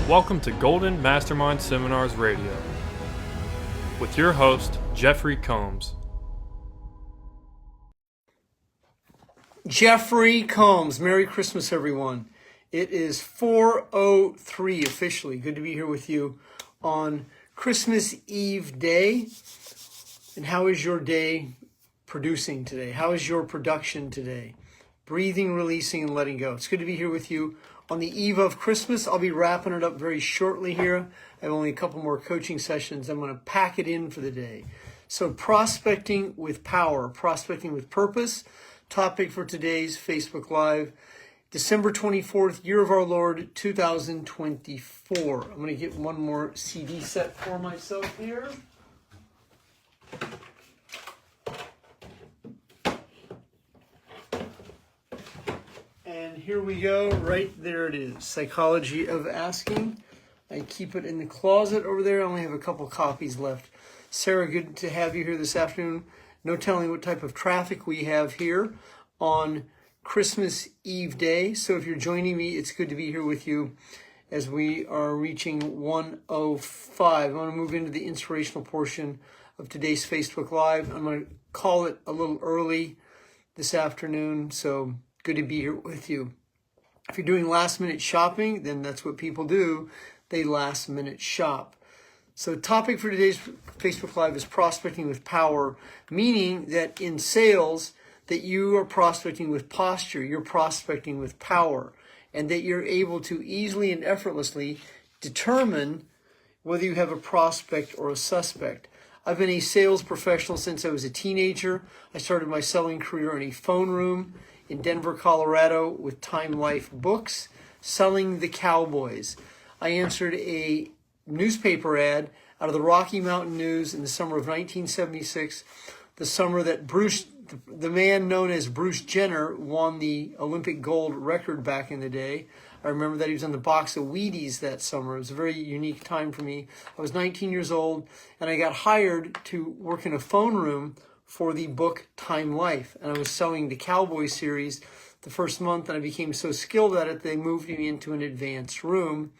Welcome to Golden Mastermind Seminars Radio with your host, Jeffrey Combs. Jeffrey Combs. Merry Christmas, everyone. It is 4:03 officially. Good to be here with you on Christmas Eve day. And how is your day producing today? How is your production today? Breathing, releasing, and letting go. It's good to be here with you on the eve of Christmas. I'll be wrapping it up very shortly here. I have only a couple more coaching sessions. I'm going to pack it in for the day. So prospecting with power, prospecting with purpose. Topic for today's Facebook Live, December 24th, year of our Lord, 2024. I'm going to get one more CD set for myself here. And here we go. Right there it is. Psychology of Asking. I keep it in the closet over there. I only have a couple copies left. Sarah, good to have you here this afternoon. No telling what type of traffic we have here on Christmas Eve day. So if you're joining me, it's good to be here with you as we are reaching 1:05. I want to move into the inspirational portion of today's Facebook Live. I'm going to call it a little early this afternoon, so good to be here with you. If you're doing last minute shopping, then that's what people do. They last minute shop. So the topic for today's Facebook Live is prospecting with power, meaning that in sales, that you are prospecting with posture, you're prospecting with power, and that you're able to easily and effortlessly determine whether you have a prospect or a suspect. I've been a sales professional since I was a teenager. I started my selling career in a phone room in Denver, Colorado with Time Life books, selling the Cowboys. I answered a newspaper ad out of the Rocky Mountain News in the summer of 1976, the summer that the man known as Bruce Jenner won the Olympic gold record back in the day. I remember that he was on the box of Wheaties that summer. It was a very unique time for me. I was 19 years old, and I got hired to work in a phone room for the book Time Life. And I was selling the Cowboy series the first month, and I became so skilled at it, they moved me into an advanced room.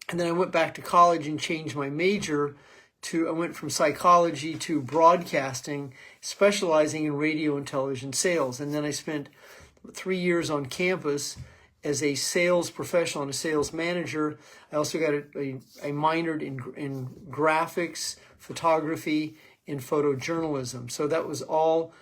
And then I went back to college and changed my major I went from psychology to broadcasting, specializing in radio and television sales. And then I spent 3 years on campus as a sales professional and a sales manager. I also got I minored in graphics, photography, and photojournalism. So that was all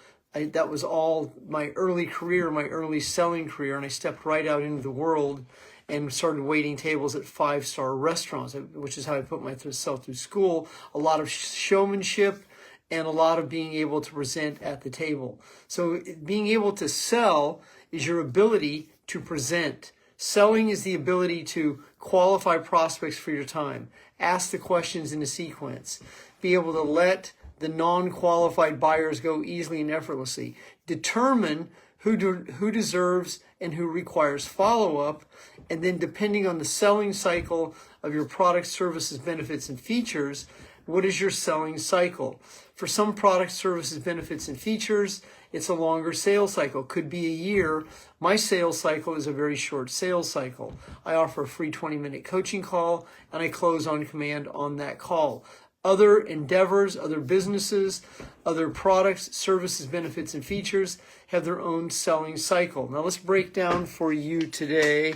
my early career, my early selling career, and I stepped right out into the world and started waiting tables at five-star restaurants, which is how I put myself through school. A lot of showmanship and a lot of being able to present at the table. So being able to sell is your ability to present. Selling is the ability to qualify prospects for your time, ask the questions in a sequence, be able to let the non-qualified buyers go easily and effortlessly, determine who deserves and who requires follow-up, and then depending on the selling cycle of your product, services, benefits, and features, what is your selling cycle? For some products, services, benefits, and features, it's a longer sales cycle. Could be a year. My sales cycle is a very short sales cycle. I offer a free 20-minute coaching call, and I close on command on that call. Other endeavors, other businesses, other products, services, benefits, and features have their own selling cycle. Now let's break down for you today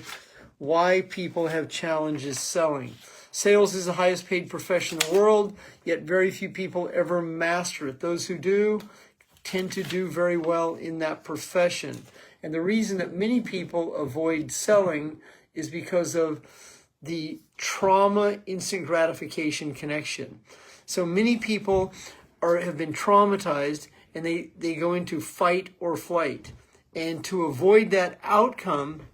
why people have challenges selling. Sales is the highest paid profession in the world, yet very few people ever master it. Those who do tend to do very well in that profession. And the reason that many people avoid selling is because of the trauma instant gratification connection. So many people have been traumatized and they go into fight or flight. And to avoid that outcome,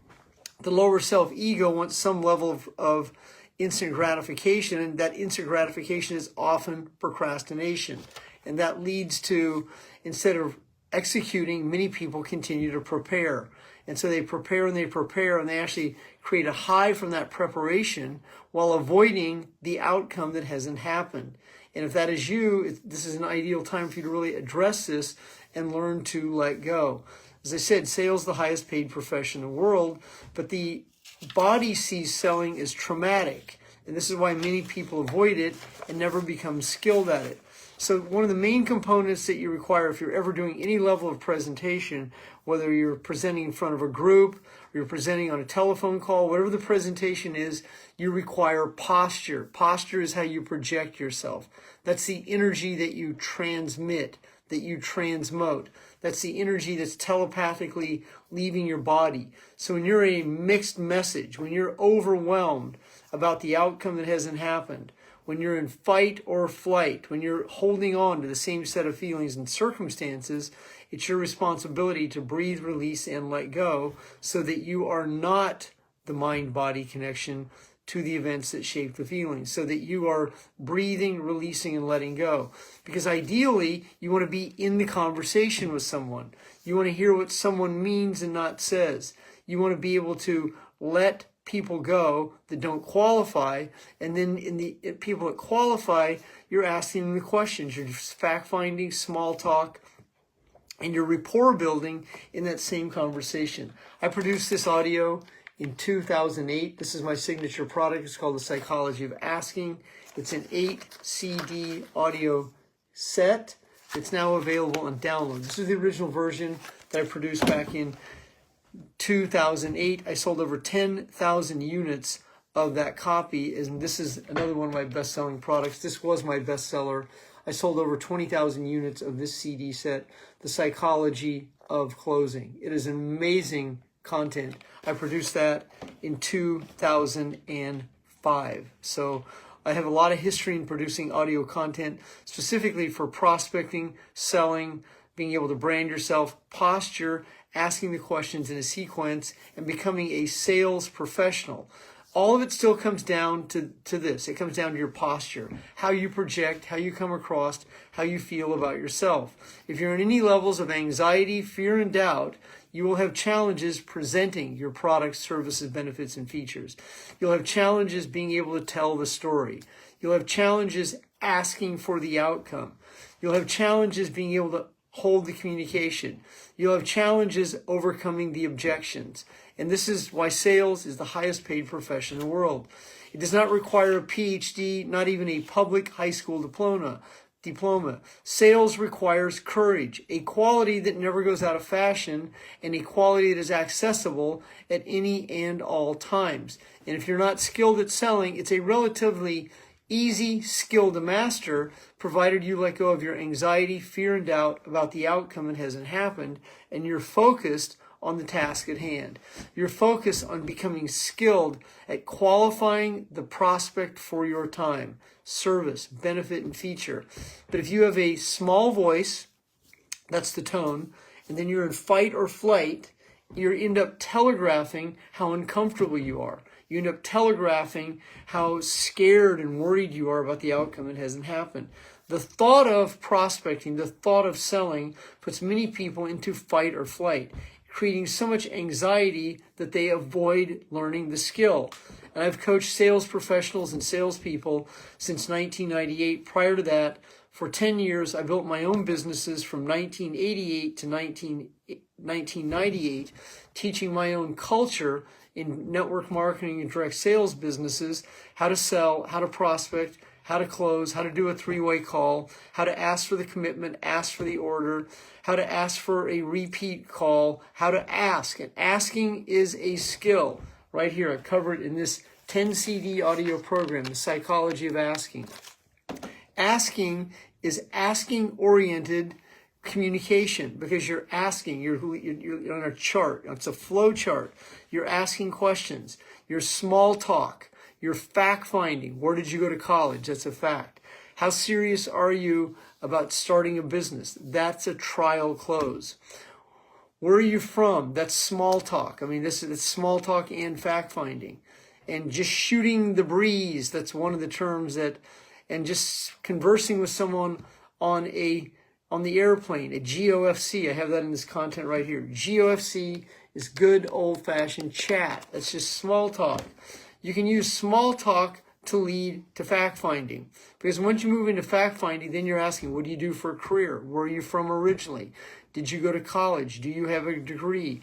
the lower self-ego wants some level of instant gratification, and that instant gratification is often procrastination. And that leads to, instead of executing, many people continue to prepare. And so they prepare and they actually create a high from that preparation while avoiding the outcome that hasn't happened. And if that is you, this is an ideal time for you to really address this and learn to let go. As I said, sales is the highest paid profession in the world, but the body sees selling as traumatic. And this is why many people avoid it and never become skilled at it. So one of the main components that you require if you're ever doing any level of presentation, whether you're presenting in front of a group, or you're presenting on a telephone call, whatever the presentation is, you require posture. Posture is how you project yourself. That's the energy that you transmit, that you transmute. That's the energy that's telepathically leaving your body. So when you're a mixed message, when you're overwhelmed about the outcome that hasn't happened, when you're in fight or flight, when you're holding on to the same set of feelings and circumstances, it's your responsibility to breathe, release, and let go so that you are not the mind-body connection to the events that shape the feelings, so that you are breathing, releasing, and letting go. Because ideally, you want to be in the conversation with someone. You want to hear what someone means and not says. You want to be able to let people go that don't qualify, and then in the people that qualify, you're asking them the questions. You're just fact-finding, small talk, and you're rapport building in that same conversation. I produced this audio in 2008. This is my signature product. It's called The Psychology of Asking. It's an 8 CD audio set. It's now available on download. This is the original version that I produced back in 2008. I sold over 10,000 units of that copy, and this is another one of my best-selling products. This was my bestseller. I sold over 20,000 units of this CD set, The Psychology of Closing. It is amazing content. I produced that in 2005. So I have a lot of history in producing audio content, specifically for prospecting, selling, being able to brand yourself, posture, asking the questions in a sequence, and becoming a sales professional. All of it still comes down to this. It comes down to your posture, how you project, how you come across, how you feel about yourself. If you're in any levels of anxiety, fear, and doubt, you will have challenges presenting your products, services, benefits, and features. You'll have challenges being able to tell the story. You'll have challenges asking for the outcome. You'll have challenges being able to hold the communication. You'll have challenges overcoming the objections. And this is why sales is the highest paid profession in the world. It does not require a PhD, not even a public high school diploma. Sales requires courage, a quality that never goes out of fashion, and a quality that is accessible at any and all times. And if you're not skilled at selling, it's a relatively easy skill to master, provided you let go of your anxiety, fear, and doubt about the outcome that hasn't happened, and you're focused on the task at hand. You're focused on becoming skilled at qualifying the prospect for your time, service, benefit, and feature. But if you have a small voice, that's the tone, and then you're in fight or flight, you end up telegraphing how uncomfortable you are. You end up telegraphing how scared and worried you are about the outcome that hasn't happened. The thought of prospecting, the thought of selling, puts many people into fight or flight, creating so much anxiety that they avoid learning the skill. And I've coached sales professionals and salespeople since 1998. Prior to that, for 10 years, I built my own businesses from 1988 to 1998, teaching my own culture in network marketing and direct sales businesses, how to sell, how to prospect, how to close, how to do a three-way call, how to ask for the commitment, ask for the order, how to ask for a repeat call, how to ask. And asking is a skill. Right here, I covered in this 10 CD audio program, The Psychology of Asking. Asking is asking-oriented communication, because you're asking, you're on a chart. It's a flow chart. You're asking questions. You're small talk. You're fact-finding. Where did you go to college? That's a fact. How serious are you about starting a business? That's a trial close. Where are you from? That's small talk. I mean, it's small talk and fact-finding. And just shooting the breeze, that's one of the terms that, and just conversing with someone on the airplane, a GOFC. I have that in this content right here. GOFC is good old-fashioned chat. That's just small talk. You can use small talk to lead to fact-finding. Because once you move into fact-finding, then you're asking, what do you do for a career? Where are you from originally? Did you go to college? Do you have a degree?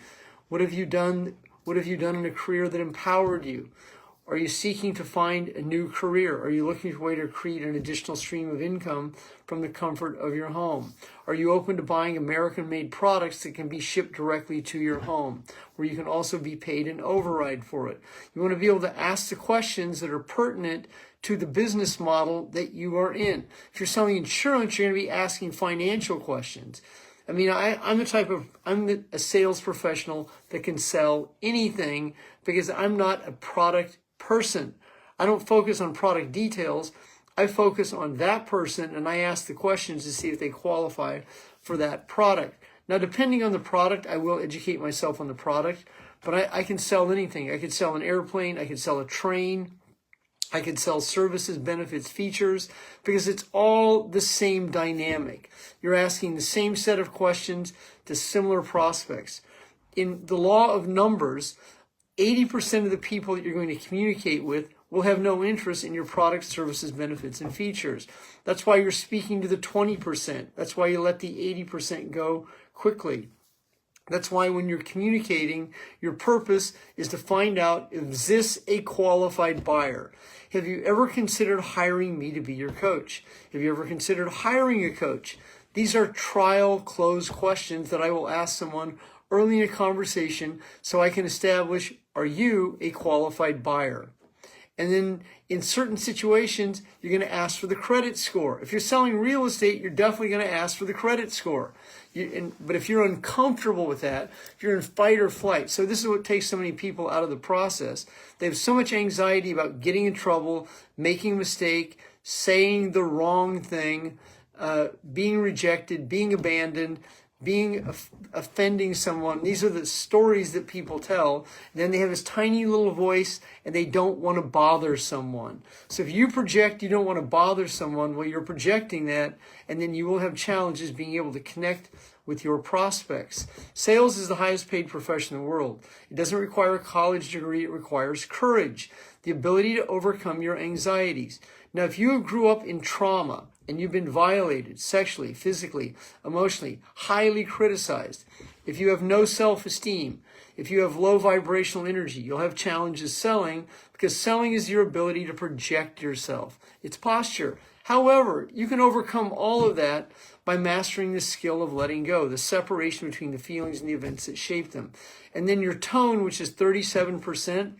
What have you done What have you done in a career that empowered you? Are you seeking to find a new career? Are you looking for a way to create an additional stream of income from the comfort of your home? Are you open to buying American-made products that can be shipped directly to your home, where you can also be paid an override for it? You want to be able to ask the questions that are pertinent to the business model that you are in. If you're selling insurance, you're going to be asking financial questions. I mean, I'm a sales professional that can sell anything because I'm not a product person. I don't focus on product details. I focus on that person, and I ask the questions to see if they qualify for that product. Now, depending on the product, I will educate myself on the product, but I can sell anything. I could sell an airplane. I could sell a train. I could sell services, benefits, features, because it's all the same dynamic. You're asking the same set of questions to similar prospects. In the law of numbers, 80% of the people that you're going to communicate with will have no interest in your product, services, benefits, and features. That's why you're speaking to the 20%. That's why you let the 80% go quickly. That's why when you're communicating, your purpose is to find out, is this a qualified buyer? Have you ever considered hiring me to be your coach? Have you ever considered hiring a coach? These are trial close questions that I will ask someone early in a conversation so I can establish, are you a qualified buyer? And then in certain situations, you're going to ask for the credit score. If you're selling real estate, you're definitely going to ask for the credit score. But if you're uncomfortable with that, if you're in fight or flight, so this is what takes so many people out of the process. They have so much anxiety about getting in trouble, making a mistake, saying the wrong thing, being rejected, being abandoned, offending someone. These are the stories that people tell. And then they have this tiny little voice and they don't want to bother someone. So if you project you don't want to bother someone, well, you're projecting that, and then you will have challenges being able to connect with your prospects. Sales is the highest paid profession in the world. It doesn't require a college degree. It requires courage, the ability to overcome your anxieties. Now, if you grew up in trauma, and you've been violated sexually, physically, emotionally, highly criticized, if you have no self-esteem, if you have low vibrational energy, you'll have challenges selling, because selling is your ability to project yourself. It's posture. However, you can overcome all of that by mastering the skill of letting go, the separation between the feelings and the events that shape them. And then your tone, which is 37%.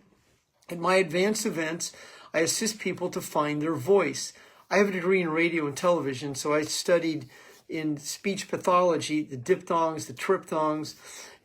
At my advanced events, I assist people to find their voice. I have a degree in radio and television, so I studied in speech pathology, the diphthongs, the triphthongs,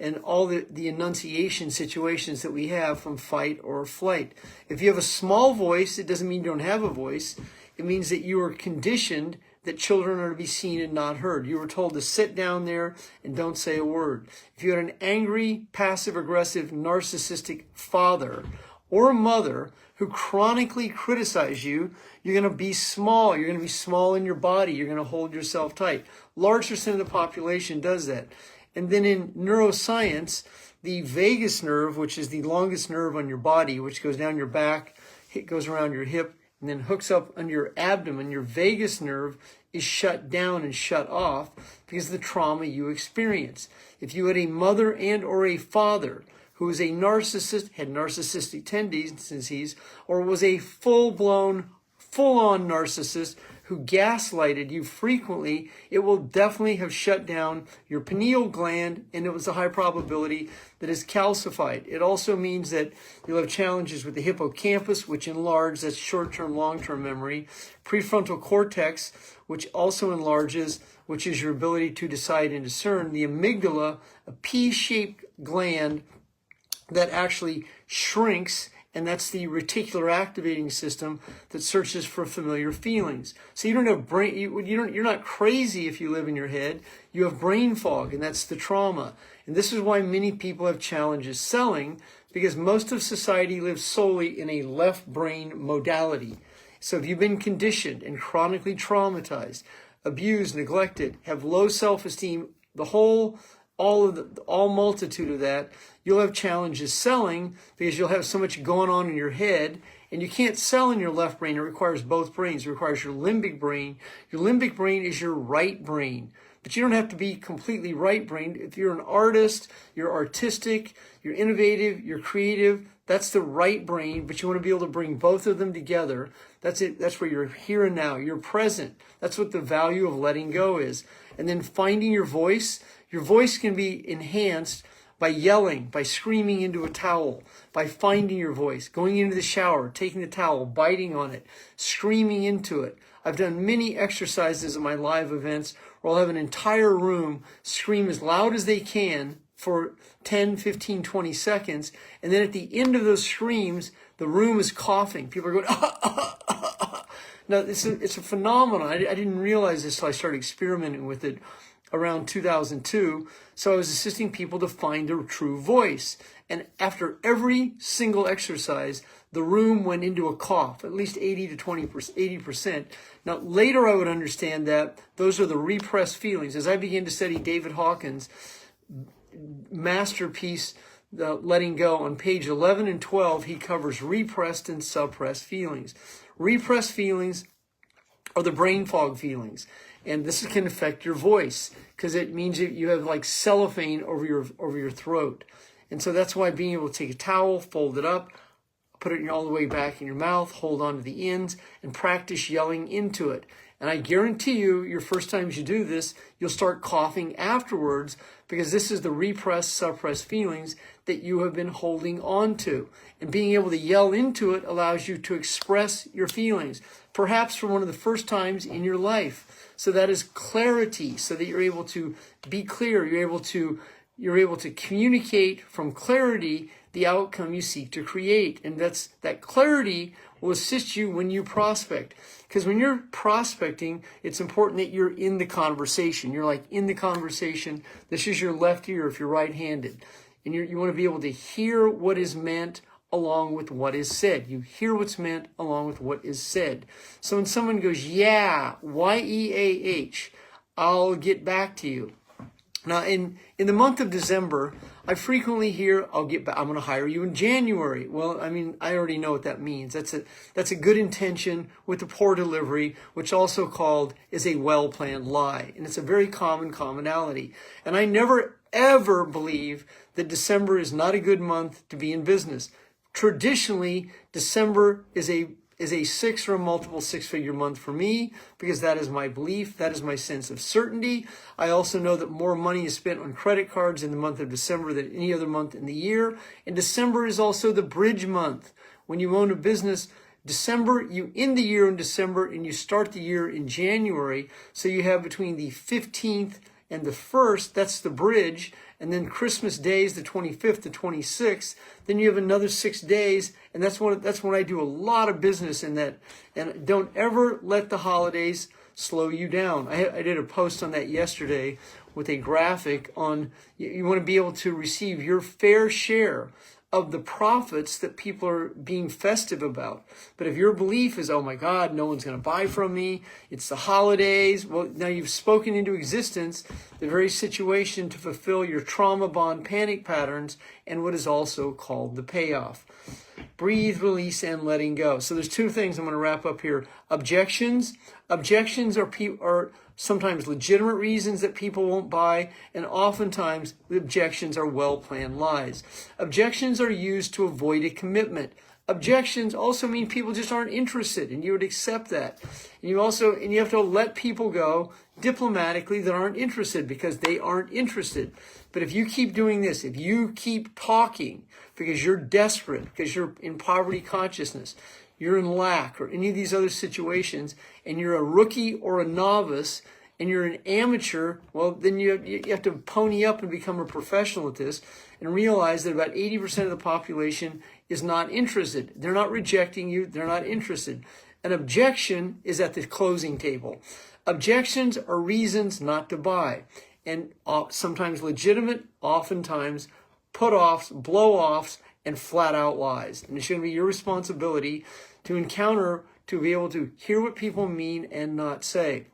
and all the enunciation situations that we have from fight or flight. If you have a small voice, it doesn't mean you don't have a voice. It means that you are conditioned that children are to be seen and not heard. You were told to sit down there and don't say a word. If you had an angry, passive-aggressive, narcissistic father or mother who chronically criticize you, you're going to be small. You're going to be small in your body. You're going to hold yourself tight. Large percent of the population does that. And then in neuroscience, the vagus nerve, which is the longest nerve on your body, which goes down your back, it goes around your hip, and then hooks up under your abdomen, your vagus nerve is shut down and shut off because of the trauma you experience. If you had a mother and or a father who was a narcissist, had narcissistic tendencies, or was a full-on narcissist who gaslighted you frequently, it will definitely have shut down your pineal gland, and it was a high probability that it's calcified. It also means that you'll have challenges with the hippocampus, which enlarges, that's short-term, long-term memory, prefrontal cortex, which also enlarges, which is your ability to decide and discern, the amygdala, a pea-shaped gland that actually shrinks, and that's the reticular activating system that searches for familiar feelings. So you don't have brain, you're not crazy if you live in your head. You have brain fog, and that's the trauma. And this is why many people have challenges selling, because most of society lives solely in a left brain modality. So if you've been conditioned and chronically traumatized, abused, neglected, have low self-esteem, all multitude of that, you'll have challenges selling because you'll have so much going on in your head, and you can't sell in your left brain. It requires both brains. It requires your limbic brain. Your limbic brain is your right brain. But you don't have to be completely right-brained. If you're an artist, you're artistic, you're innovative, you're creative, that's the right brain, but you want to be able to bring both of them together. That's it. That's where you're here and now. You're present. That's what the value of letting go is. And then finding your voice. Your voice can be enhanced by yelling, by screaming into a towel, by finding your voice, going into the shower, taking the towel, biting on it, screaming into it. I've done many exercises at my live events where I'll have an entire room scream as loud as they can for 10, 15, 20 seconds. And then at the end of those screams, the room is coughing. People are going, ah, ah, ah, ah. Now, it's a phenomenon. I didn't realize this until I started experimenting with it around 2002. So I was assisting people to find their true voice. And after every single exercise, the room went into a cough, at least 80 to 80%. Now, later I would understand that those are the repressed feelings. As I began to study David Hawkins' masterpiece, Letting Go, on page 11 and 12, he covers repressed and suppressed feelings. Repressed feelings are the brain fog feelings. And this can affect your voice because it means you have like cellophane over your throat. And so that's why being able to take a towel, fold it up, put it all the way back in your mouth, hold on to the ends, and practice yelling into it. And I guarantee you, your first times you do this, you'll start coughing afterwards because this is the repressed, suppressed feelings that you have been holding on to. And being able to yell into it allows you to express your feelings, perhaps for one of the first times in your life. So that is clarity, so that you're able to be clear. You're able to communicate from clarity the outcome you seek to create. And that clarity will assist you when you prospect. Because when you're prospecting, it's important that you're in the conversation. You're like in the conversation. This is your left ear if you're right-handed. And you want to be able to hear what is meant along with what is said. You hear what's meant along with what is said. So when someone goes, yeah, Y-E-A-H, I'll get back to you. Now, in the month of December, I frequently hear, I'm going to hire you in January. Well, I mean, I already know what that means. That's a good intention with a poor delivery, which also called is a well-planned lie. And it's a very common commonality. And I never, ever believe that December is not a good month to be in business. Traditionally, December is a six or a multiple six-figure month for me because that is my belief. That is my sense of certainty. I also know that more money is spent on credit cards in the month of December than any other month in the year. And December is also the bridge month. When you own a business, December, you end the year in December and you start the year in January. So you have between the 15th and the 1st, that's the bridge. And then Christmas Day is the 25th to 26th. Then you have another 6 days. And that's when I do a lot of business in that. And don't ever let the holidays slow you down. I did a post on that yesterday with a graphic on you want to be able to receive your fair share of the profits that people are being festive about. But if your belief is, oh my God, no one's going to buy from me, it's the holidays, well, now you've spoken into existence the very situation to fulfill your trauma bond panic patterns and what is also called the payoff. Breathe, release, and letting go. So there's two things I'm going to wrap up here. Objections. Objections are sometimes legitimate reasons that people won't buy, and oftentimes the objections are well-planned lies. Objections are used to avoid a commitment. Objections also mean people just aren't interested, and you would accept that. And you have to let people go diplomatically that aren't interested because they aren't interested. But if you keep doing this, if you keep talking because you're desperate, because you're in poverty consciousness, you're in lack or any of these other situations, and you're a rookie or a novice, and you're an amateur, well, then you have to pony up and become a professional at this and realize that about 80% of the population is not interested. They're not rejecting you. They're not interested. An objection is at the closing table. Objections are reasons not to buy, and sometimes legitimate, oftentimes put-offs, blow-offs, and flat-out lies. And it's going to be your responsibility to be able to hear what people mean and not say.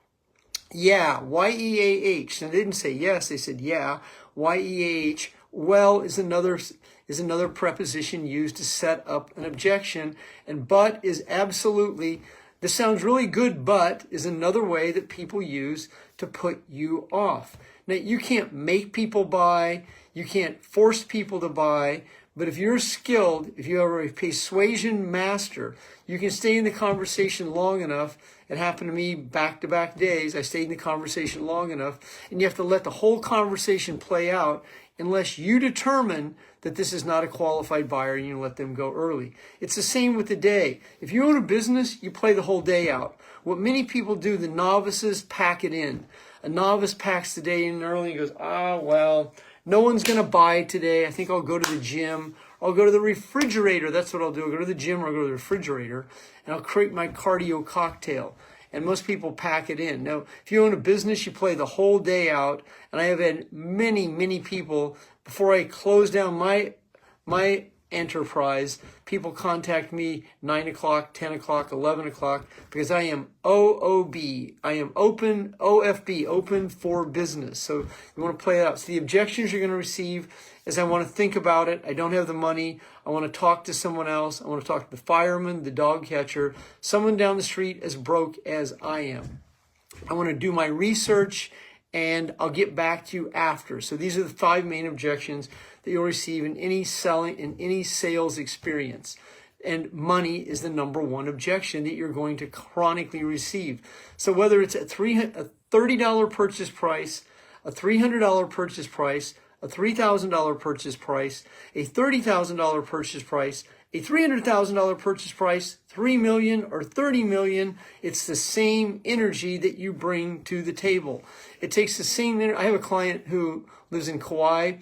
Yeah, Y-E-A-H. And they didn't say yes, they said yeah. Y-E-A-H. Well is another preposition used to set up an objection. And but is absolutely This sounds really good, but is another way that people use to put you off. Now, you can't make people buy. You can't force people to buy. But if you're skilled, if you are a persuasion master, you can stay in the conversation long enough. It happened to me back-to-back days. I stayed in the conversation long enough, and you have to let the whole conversation play out unless you determine that this is not a qualified buyer and you let them go early. It's the same with the day. If you own a business, you play the whole day out. What many people do, the novices pack it in. A novice packs the day in early and goes, well, no one's going to buy today. I think I'll go to the gym. I'll go to the refrigerator. That's what I'll do. I'll go to the gym or I'll go to the refrigerator and I'll create my cardio cocktail. And most people pack it in. Now, if you own a business, you play the whole day out. And I have had many, many people, before I close down my enterprise, people contact me 9 o'clock, 10 o'clock, 11 o'clock, because I am OOB. I am open, OFB, open for business. So you want to play it out. So the objections you're going to receive is I want to think about it. I don't have the money. I want to talk to someone else. I want to talk to the fireman, the dog catcher, someone down the street as broke as I am. I want to do my research and I'll get back to you after. So these are the 5 main objections that you'll receive in any sales experience. And money is the number one objection that you're going to chronically receive. So whether it's a $30 purchase price, a $300 purchase price, a $3,000 purchase price, a $30,000 purchase price, a $300,000 purchase price, $3 million or $30 million, it's the same energy that you bring to the table. It takes the same energy. I have a client who lives in Kauai.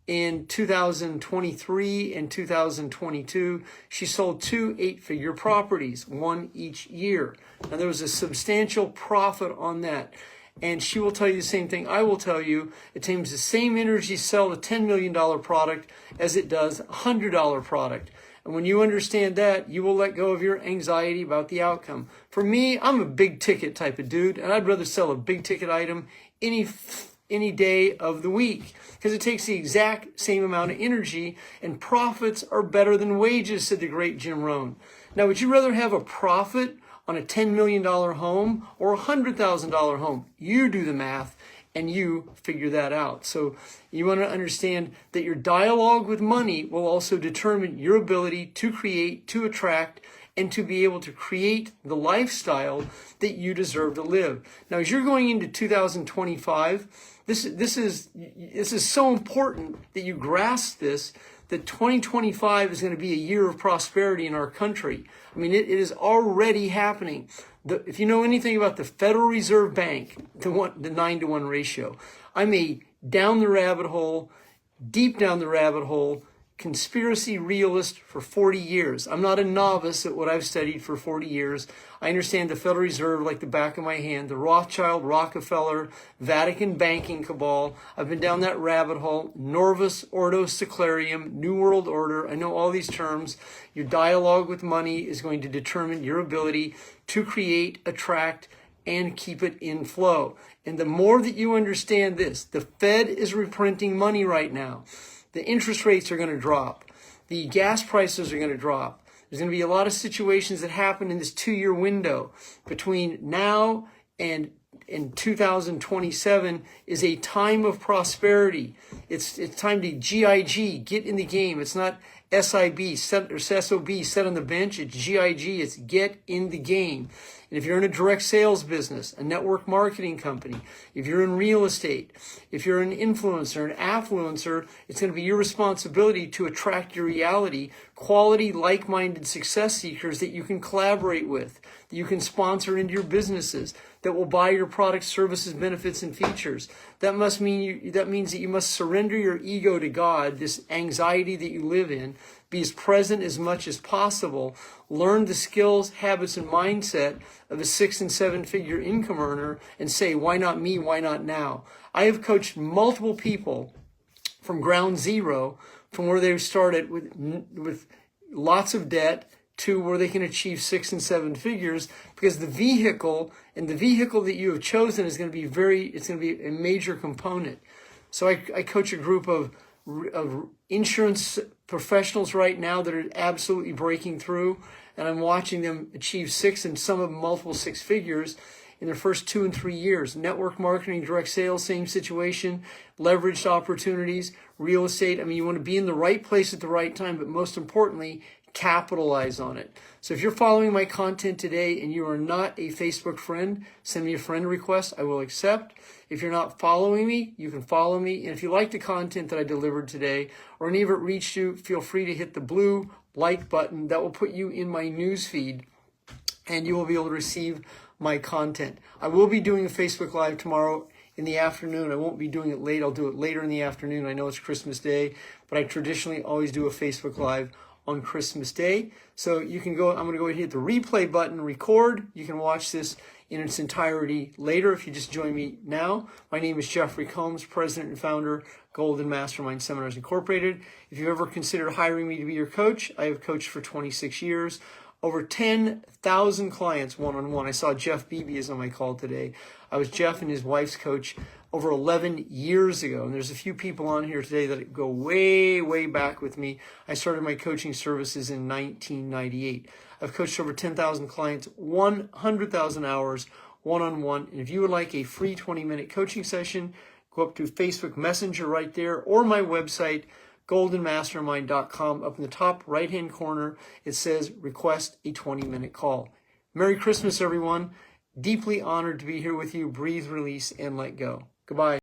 In 2023 and 2022, she sold 2 8-figure properties, 1 each year. Now, there was a substantial profit on that. And she will tell you the same thing I will tell you. It takes the same energy to sell a $10 million product as it does a $100 product. And when you understand that, you will let go of your anxiety about the outcome. For me, I'm a big ticket type of dude, and I'd rather sell a big ticket item any day of the week because it takes the exact same amount of energy, and profits are better than wages, said the great Jim Rohn. Now, would you rather have a profit on a $10 million home or a $100,000 home? You do the math and you figure that out. So you want to understand that your dialogue with money will also determine your ability to create, to attract, and to be able to create the lifestyle that you deserve to live. Now, as you're going into 2025, this is so important that you grasp this, that 2025 is going to be a year of prosperity in our country. I mean, it is already happening. If you know anything about the Federal Reserve Bank, the 9-to-1 ratio, I'm a down the rabbit hole, deep down the rabbit hole, conspiracy realist for 40 years. I'm not a novice at what I've studied for 40 years. I understand the Federal Reserve like the back of my hand, the Rothschild, Rockefeller, Vatican banking cabal. I've been down that rabbit hole. Norvis Ordo Seclarium, New World Order. I know all these terms. Your dialogue with money is going to determine your ability to create, attract, and keep it in flow. And the more that you understand this, the Fed is reprinting money right now. The interest rates are going to drop. The gas prices are going to drop. There's going to be a lot of situations that happen in this 2-year window between now and in 2027 is a time of prosperity. It's time to GIG, get in the game. It's not SIB, SOB, set on the bench. It's GIG, it's get in the game. And if you're in a direct sales business, a network marketing company, if you're in real estate, if you're an influencer, an affluencer, it's going to be your responsibility to attract your reality, quality, like-minded success seekers that you can collaborate with, that you can sponsor into your businesses, that will buy your products, services, benefits, and features. That means that you must surrender your ego to God, this anxiety that you live in, be as present as much as possible, learn the skills, habits, and mindset of a 6- and 7-figure income earner, and say, why not me, why not now? I have coached multiple people from ground zero, from where they started with lots of debt, to where they can achieve 6 and 7 figures, because the vehicle that you have chosen is going to be it's going to be a major component. So I coach a group of of insurance professionals right now that are absolutely breaking through, and I'm watching them achieve 6 and some of them multiple 6 figures in their first 2 and 3 years. Network marketing, direct sales, same situation, leveraged opportunities, real estate. I mean, you want to be in the right place at the right time, but most importantly, capitalize on it. So if you're following my content today and you are not a Facebook friend, send me a friend request. I will accept. If you're not following me, you can follow me. And if you like the content that I delivered today or any of it reached you, feel free to hit the blue like button. That will put you in my news feed and you will be able to receive my content. I will be doing a Facebook Live tomorrow in the afternoon. I won't be doing it late. I'll do it later in the afternoon. I know it's Christmas Day, but I traditionally always do a Facebook Live on Christmas Day. So you can go, I'm going to go ahead and hit the replay button, record. You can watch this in its entirety later if you just join me now. My name is Jeffery Combs, president and founder, Golden Mastermind Seminars Incorporated. If you've ever considered hiring me to be your coach, I have coached for 26 years. Over 10,000 clients one-on-one. I saw Jeff Beebe is on my call today. I was Jeff and his wife's coach over 11 years ago. And there's a few people on here today that go way, way back with me. I started my coaching services in 1998. I've coached over 10,000 clients, 100,000 hours one-on-one. And if you would like a free 20-minute coaching session, go up to Facebook Messenger right there or my website, goldenmastermind.com. Up in the top right-hand corner, it says request a 20-minute call. Merry Christmas, everyone. Deeply honored to be here with you. Breathe, release, and let go. Goodbye.